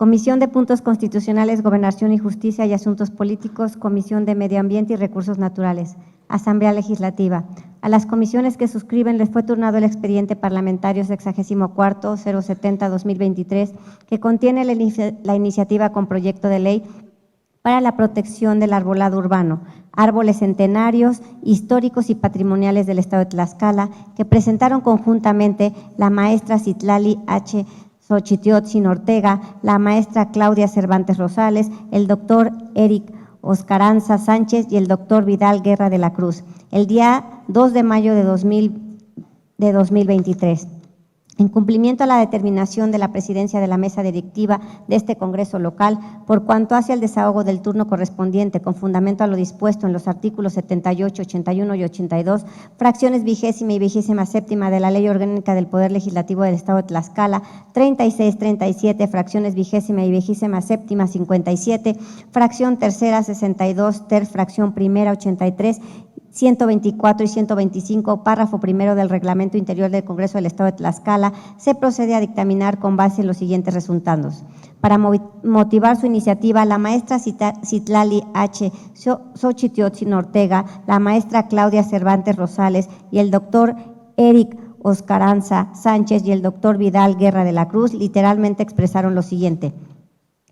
Comisión de Puntos Constitucionales, Gobernación y Justicia y Asuntos Políticos, Comisión de Medio Ambiente y Recursos Naturales, Asamblea Legislativa. A las comisiones que suscriben les fue turnado el expediente parlamentario 64-070-2023, que contiene la iniciativa con proyecto de ley para la protección del arbolado urbano, árboles centenarios, históricos y patrimoniales del Estado de Tlaxcala, que presentaron conjuntamente la maestra Citlali H. Xochitiotzin Ortega, la maestra Claudia Cervantes Rosales, el doctor Eric Oscaranza Sánchez y el doctor Vidal Guerra de la Cruz, el día 2 de mayo de 2023. En cumplimiento a la determinación de la presidencia de la mesa directiva de este Congreso local, por cuanto hacia el desahogo del turno correspondiente, con fundamento a lo dispuesto en los artículos 78, 81 y 82, fracciones 20ª y 27ª de la Ley Orgánica del Poder Legislativo del Estado de Tlaxcala, 36, 37, fracciones 20ª y 27ª, 57, fracción tercera, 62, fracción primera, 83, 124 y 125, párrafo primero del Reglamento Interior del Congreso del Estado de Tlaxcala, se procede a dictaminar con base en los siguientes resultados. Para motivar su iniciativa, la maestra Citlali H. Xochitiotzin Ortega, la maestra Claudia Cervantes Rosales y el doctor Eric Oscaranza Sánchez y el doctor Vidal Guerra de la Cruz literalmente expresaron lo siguiente: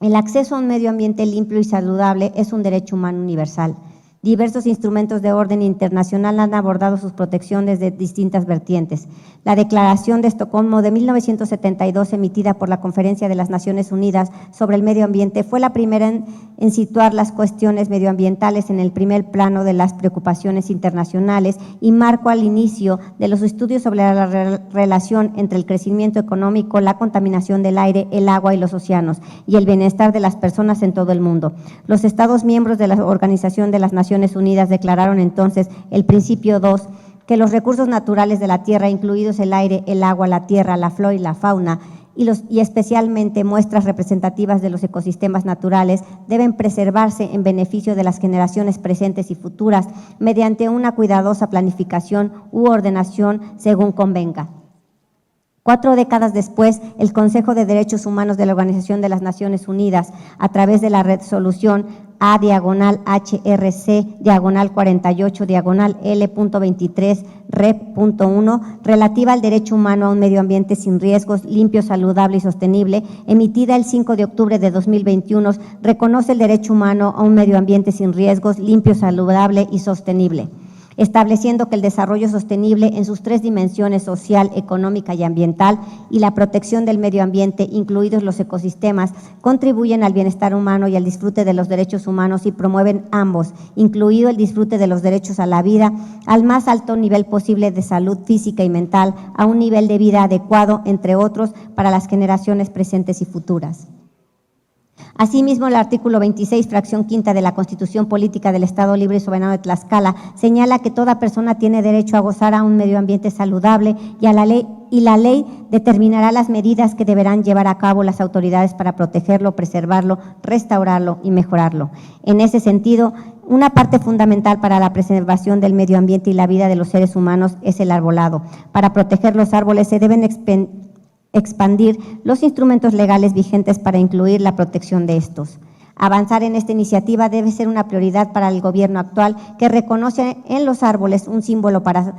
el acceso a un medio ambiente limpio y saludable es un derecho humano universal. Diversos instrumentos de orden internacional han abordado su protección desde distintas vertientes. La Declaración de Estocolmo de 1972, emitida por la Conferencia de las Naciones Unidas sobre el Medio Ambiente, fue la primera en situar las cuestiones medioambientales en el primer plano de las preocupaciones internacionales y marcó al inicio de los estudios sobre la relación entre el crecimiento económico, la contaminación del aire, el agua y los océanos, y el bienestar de las personas en todo el mundo. Los Estados miembros de la Organización de las Naciones Unidas declararon entonces el principio 2, que los recursos naturales de la tierra, incluidos el aire, el agua, la tierra, la flora y la fauna, y especialmente muestras representativas de los ecosistemas naturales, deben preservarse en beneficio de las generaciones presentes y futuras mediante una cuidadosa planificación u ordenación según convenga. 4 décadas después, el Consejo de Derechos Humanos de la Organización de las Naciones Unidas, a través de la resolución A/HRC/48/L.23 Rep.1, relativa al derecho humano a un medio ambiente sin riesgos, limpio, saludable y sostenible, emitida el 5 de octubre de 2021, reconoce el derecho humano a un medio ambiente sin riesgos, limpio, saludable y sostenible, estableciendo que el desarrollo sostenible en sus 3 dimensiones, social, económica y ambiental, y la protección del medio ambiente, incluidos los ecosistemas, contribuyen al bienestar humano y al disfrute de los derechos humanos y promueven ambos, incluido el disfrute de los derechos a la vida, al más alto nivel posible de salud física y mental, a un nivel de vida adecuado, entre otros, para las generaciones presentes y futuras. Asimismo, el artículo 26, fracción quinta de la Constitución Política del Estado Libre y Soberano de Tlaxcala señala que toda persona tiene derecho a gozar a un medio ambiente saludable y la ley determinará las medidas que deberán llevar a cabo las autoridades para protegerlo, preservarlo, restaurarlo y mejorarlo. En ese sentido, una parte fundamental para la preservación del medio ambiente y la vida de los seres humanos es el arbolado. Para proteger los árboles se deben expandir los instrumentos legales vigentes para incluir la protección de estos. Avanzar en esta iniciativa debe ser una prioridad para el gobierno actual, que reconoce en los árboles un símbolo para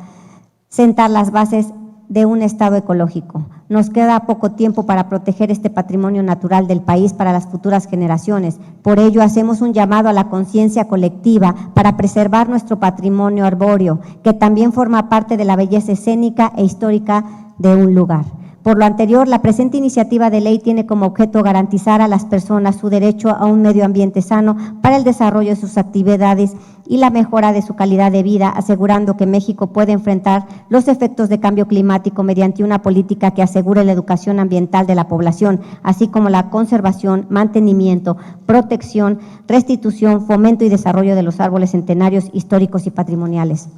sentar las bases de un estado ecológico. Nos queda poco tiempo para proteger este patrimonio natural del país para las futuras generaciones. Por ello, hacemos un llamado a la conciencia colectiva para preservar nuestro patrimonio arbóreo, que también forma parte de la belleza escénica e histórica de un lugar. Por lo anterior, la presente iniciativa de ley tiene como objeto garantizar a las personas su derecho a un medio ambiente sano para el desarrollo de sus actividades y la mejora de su calidad de vida, asegurando que México puede enfrentar los efectos de cambio climático mediante una política que asegure la educación ambiental de la población, así como la conservación, mantenimiento, protección, restitución, fomento y desarrollo de los árboles centenarios, históricos y patrimoniales.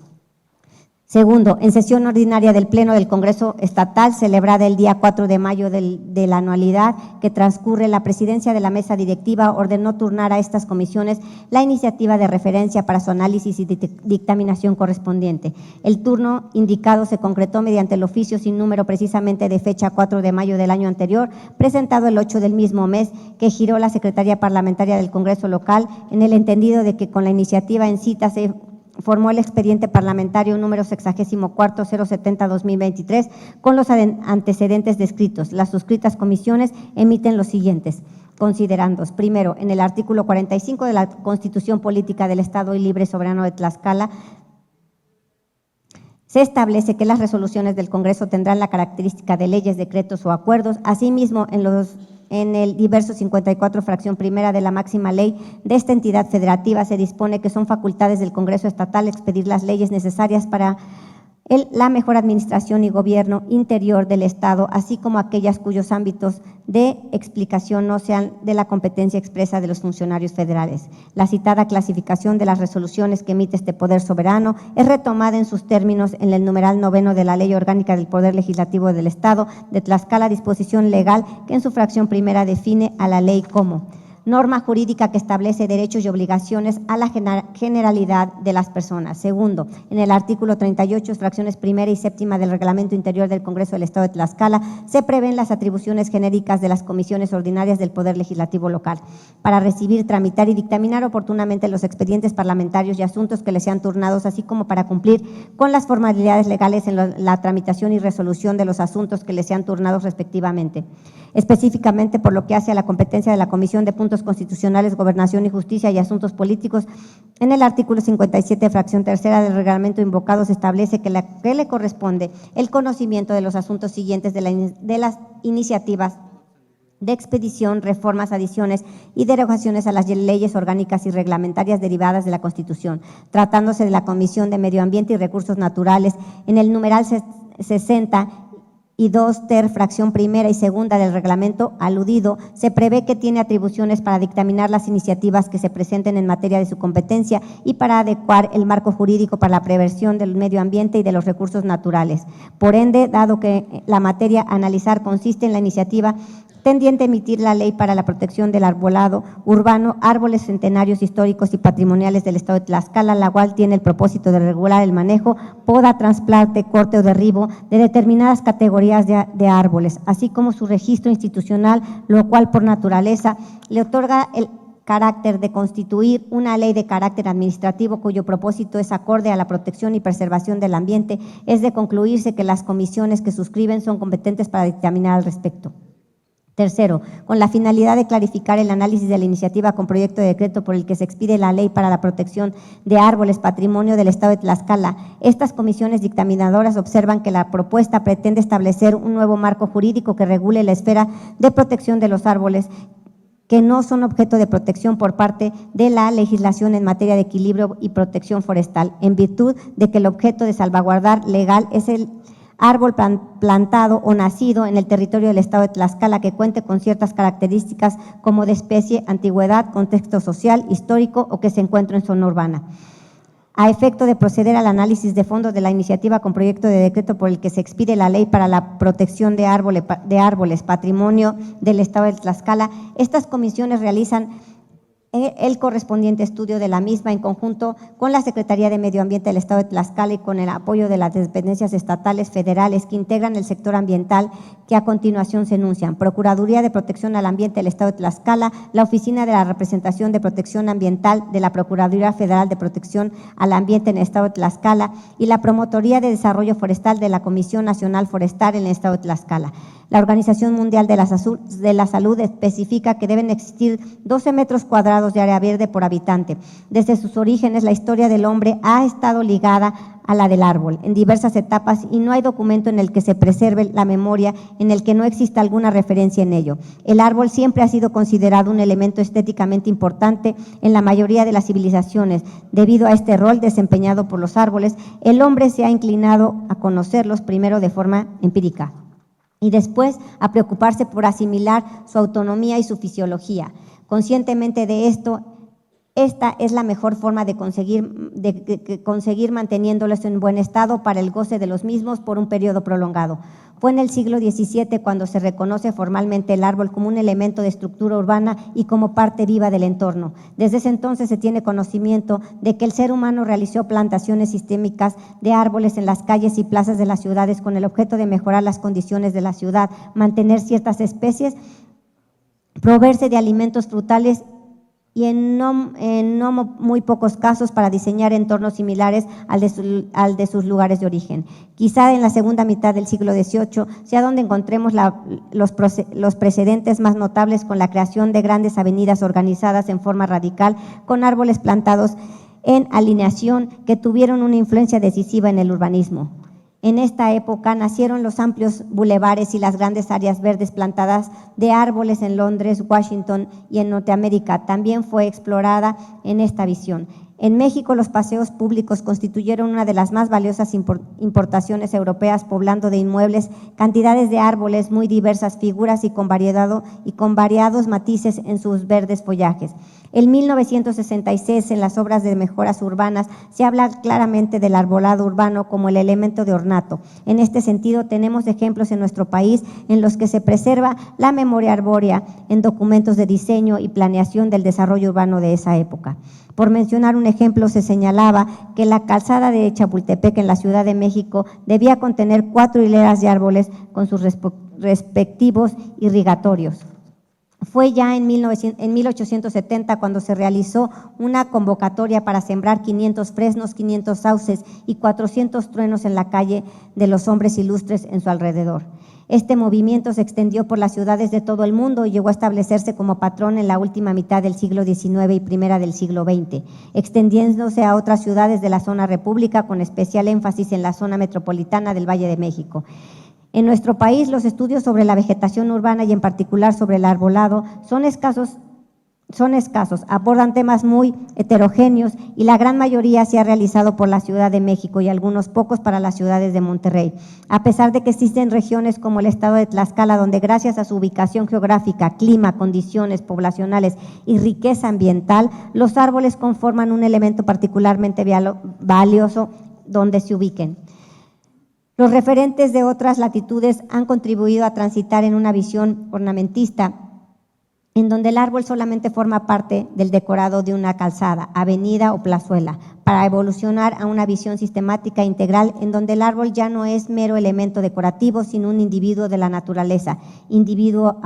Segundo, en sesión ordinaria del Pleno del Congreso Estatal, celebrada el día 4 de mayo de la anualidad que transcurre, la presidencia de la mesa directiva ordenó turnar a estas comisiones la iniciativa de referencia para su análisis y dictaminación correspondiente. El turno indicado se concretó mediante el oficio sin número precisamente de fecha 4 de mayo del año anterior, presentado el 8 del mismo mes, que giró la Secretaría Parlamentaria del Congreso Local en el entendido de que con la iniciativa en cita se formó el expediente parlamentario número 64-070-2023 con los antecedentes descritos. Las suscritas comisiones emiten los siguientes considerandos. Primero, en el artículo 45 de la Constitución Política del Estado y Libre Soberano de Tlaxcala, se establece que las resoluciones del Congreso tendrán la característica de leyes, decretos o acuerdos. Asimismo, en el diverso 54, fracción primera de la máxima ley de esta entidad federativa, se dispone que son facultades del Congreso Estatal expedir las leyes necesarias para la mejor administración y gobierno interior del Estado, así como aquellas cuyos ámbitos de explicación no sean de la competencia expresa de los funcionarios federales. La citada clasificación de las resoluciones que emite este poder soberano es retomada en sus términos en el numeral 9 de la Ley Orgánica del Poder Legislativo del Estado de Tlaxcala, disposición legal que en su fracción primera define a la ley como norma jurídica que establece derechos y obligaciones a la generalidad de las personas. Segundo, en el artículo 38, fracciones primera y séptima del Reglamento Interior del Congreso del Estado de Tlaxcala, se prevén las atribuciones genéricas de las comisiones ordinarias del Poder Legislativo local para recibir, tramitar y dictaminar oportunamente los expedientes parlamentarios y asuntos que les sean turnados, así como para cumplir con las formalidades legales en la tramitación y resolución de los asuntos que les sean turnados respectivamente. Específicamente por lo que hace a la competencia de la Comisión de Puntos Constitucionales, Gobernación y Justicia y Asuntos Políticos, en el artículo 57, fracción tercera del reglamento invocado, se establece que le corresponde el conocimiento de los asuntos siguientes de las iniciativas de expedición, reformas, adiciones y derogaciones a las leyes orgánicas y reglamentarias derivadas de la Constitución, tratándose de la Comisión de Medio Ambiente y Recursos Naturales, en el numeral 60 y 2 ter, fracción primera y segunda del reglamento aludido, se prevé que tiene atribuciones para dictaminar las iniciativas que se presenten en materia de su competencia y para adecuar el marco jurídico para la prevención del medio ambiente y de los recursos naturales. Por ende, dado que la materia a analizar consiste en la iniciativa tendiente a emitir la ley para la protección del arbolado urbano, árboles centenarios históricos y patrimoniales del Estado de Tlaxcala, la cual tiene el propósito de regular el manejo, poda, trasplante, corte o derribo de determinadas categorías de árboles, así como su registro institucional, lo cual por naturaleza le otorga el carácter de constituir una ley de carácter administrativo cuyo propósito es acorde a la protección y preservación del ambiente, es de concluirse que las comisiones que suscriben son competentes para dictaminar al respecto. Tercero, con la finalidad de clarificar el análisis de la iniciativa con proyecto de decreto por el que se expide la ley para la protección de árboles, patrimonio del Estado de Tlaxcala, estas comisiones dictaminadoras observan que la propuesta pretende establecer un nuevo marco jurídico que regule la esfera de protección de los árboles que no son objeto de protección por parte de la legislación en materia de equilibrio y protección forestal, en virtud de que el objeto de salvaguardar legal es el árbol plantado o nacido en el territorio del Estado de Tlaxcala que cuente con ciertas características como de especie, antigüedad, contexto social, histórico o que se encuentre en zona urbana. A efecto de proceder al análisis de fondo de la iniciativa con proyecto de decreto por el que se expide la ley para la protección de árboles, patrimonio del Estado de Tlaxcala, estas comisiones realizan el correspondiente estudio de la misma en conjunto con la Secretaría de Medio Ambiente del Estado de Tlaxcala y con el apoyo de las dependencias estatales federales que integran el sector ambiental que a continuación se enuncian: Procuraduría de Protección al Ambiente del Estado de Tlaxcala, la Oficina de la Representación de Protección Ambiental de la Procuraduría Federal de Protección al Ambiente en el Estado de Tlaxcala y la Promotoría de Desarrollo Forestal de la Comisión Nacional Forestal en el Estado de Tlaxcala. La Organización Mundial de la Salud especifica que deben existir 12 metros cuadrados de área verde por habitante. Desde sus orígenes, la historia del hombre ha estado ligada a la del árbol en diversas etapas y no hay documento en el que se preserve la memoria en el que no exista alguna referencia en ello. El árbol siempre ha sido considerado un elemento estéticamente importante en la mayoría de las civilizaciones. Debido a este rol desempeñado por los árboles, el hombre se ha inclinado a conocerlos primero de forma empírica y después a preocuparse por asimilar su autonomía y su fisiología. Conscientemente de esto, Esta es la mejor forma de conseguir manteniéndolos en buen estado para el goce de los mismos por un periodo prolongado. Fue en el siglo XVII cuando se reconoce formalmente el árbol como un elemento de estructura urbana y como parte viva del entorno. Desde ese entonces se tiene conocimiento de que el ser humano realizó plantaciones sistémicas de árboles en las calles y plazas de las ciudades con el objeto de mejorar las condiciones de la ciudad, mantener ciertas especies, proveerse de alimentos frutales y en no muy pocos casos para diseñar entornos similares al de sus lugares de origen. Quizá en la segunda mitad del siglo XVIII sea donde encontremos los precedentes más notables con la creación de grandes avenidas organizadas en forma radical con árboles plantados en alineación que tuvieron una influencia decisiva en el urbanismo. En esta época nacieron los amplios bulevares y las grandes áreas verdes plantadas de árboles en Londres, Washington y en Norteamérica. También fue explorada en esta visión. En México, los paseos públicos constituyeron una de las más valiosas importaciones europeas, poblando de inmuebles cantidades de árboles, muy diversas figuras y con variados matices en sus verdes follajes. En 1966, en las obras de mejoras urbanas, se habla claramente del arbolado urbano como el elemento de ornato. En este sentido, tenemos ejemplos en nuestro país en los que se preserva la memoria arbórea en documentos de diseño y planeación del desarrollo urbano de esa época. Por mencionar un ejemplo, se señalaba que la calzada de Chapultepec en la Ciudad de México debía contener 4 hileras de árboles con sus respectivos irrigatorios. Fue ya en 1870 cuando se realizó una convocatoria para sembrar 500 fresnos, 500 sauces y 400 truenos en la calle de los hombres ilustres en su alrededor. Este movimiento se extendió por las ciudades de todo el mundo y llegó a establecerse como patrón en la última mitad del siglo XIX y primera del siglo XX, extendiéndose a otras ciudades de la zona república con especial énfasis en la zona metropolitana del Valle de México. En nuestro país, los estudios sobre la vegetación urbana y en particular sobre el arbolado son escasos, abordan temas muy heterogéneos y la gran mayoría se ha realizado por la Ciudad de México y algunos pocos para las ciudades de Monterrey. A pesar de que existen regiones como el estado de Tlaxcala, donde gracias a su ubicación geográfica, clima, condiciones poblacionales y riqueza ambiental, los árboles conforman un elemento particularmente valioso donde se ubiquen. Los referentes de otras latitudes han contribuido a transitar en una visión ornamentista, en donde el árbol solamente forma parte del decorado de una calzada, avenida o plazuela, para evolucionar a una visión sistemática e integral en donde el árbol ya no es mero elemento decorativo, sino un individuo de la naturaleza, individuo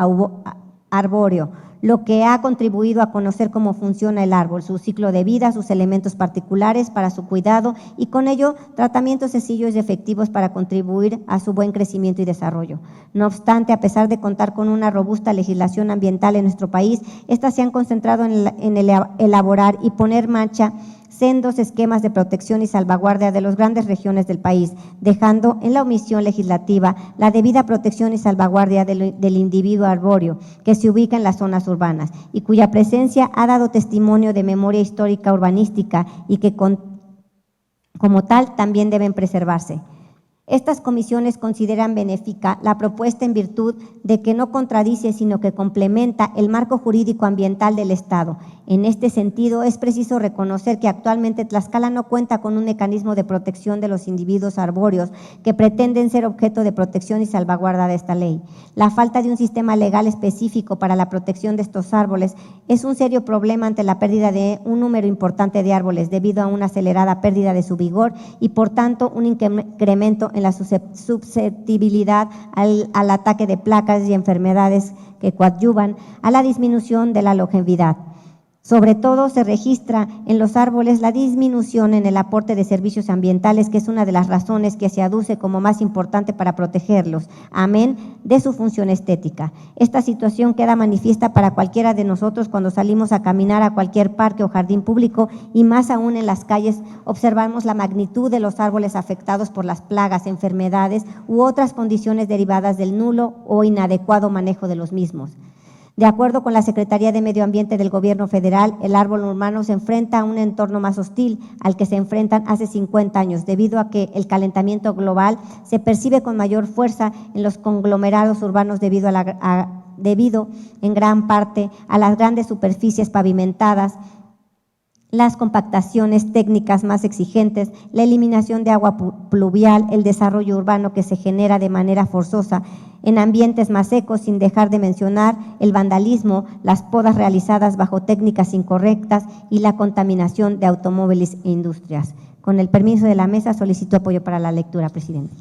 arbóreo, lo que ha contribuido a conocer cómo funciona el árbol, su ciclo de vida, sus elementos particulares para su cuidado y con ello tratamientos sencillos y efectivos para contribuir a su buen crecimiento y desarrollo. No obstante, a pesar de contar con una robusta legislación ambiental en nuestro país, estas se han concentrado en elaborar y poner en marcha sendos esquemas de protección y salvaguardia de las grandes regiones del país, dejando en la omisión legislativa la debida protección y salvaguardia del individuo arbóreo que se ubica en las zonas urbanas y cuya presencia ha dado testimonio de memoria histórica urbanística y que como tal también deben preservarse. Estas comisiones consideran benéfica la propuesta en virtud de que no contradice, sino que complementa el marco jurídico ambiental del Estado. En este sentido, es preciso reconocer que actualmente Tlaxcala no cuenta con un mecanismo de protección de los individuos arbóreos que pretenden ser objeto de protección y salvaguarda de esta ley. La falta de un sistema legal específico para la protección de estos árboles es un serio problema ante la pérdida de un número importante de árboles debido a una acelerada pérdida de su vigor y, por tanto, un incremento en la susceptibilidad al ataque de plagas y enfermedades que coadyuvan a la disminución de la longevidad. Sobre todo se registra en los árboles la disminución en el aporte de servicios ambientales, que es una de las razones que se aduce como más importante para protegerlos, amén de su función estética. Esta situación queda manifiesta para cualquiera de nosotros cuando salimos a caminar a cualquier parque o jardín público y más aún en las calles observamos la magnitud de los árboles afectados por las plagas, enfermedades u otras condiciones derivadas del nulo o inadecuado manejo de los mismos. De acuerdo con la Secretaría de Medio Ambiente del Gobierno Federal, el árbol urbano se enfrenta a un entorno más hostil al que se enfrentan hace 50 años, debido a que el calentamiento global se percibe con mayor fuerza en los conglomerados urbanos debido en gran parte a las grandes superficies pavimentadas las compactaciones técnicas más exigentes, la eliminación de agua pluvial, el desarrollo urbano que se genera de manera forzosa en ambientes más secos, sin dejar de mencionar el vandalismo, las podas realizadas bajo técnicas incorrectas y la contaminación de automóviles e industrias. Con el permiso de la mesa, solicito apoyo para la lectura, presidente.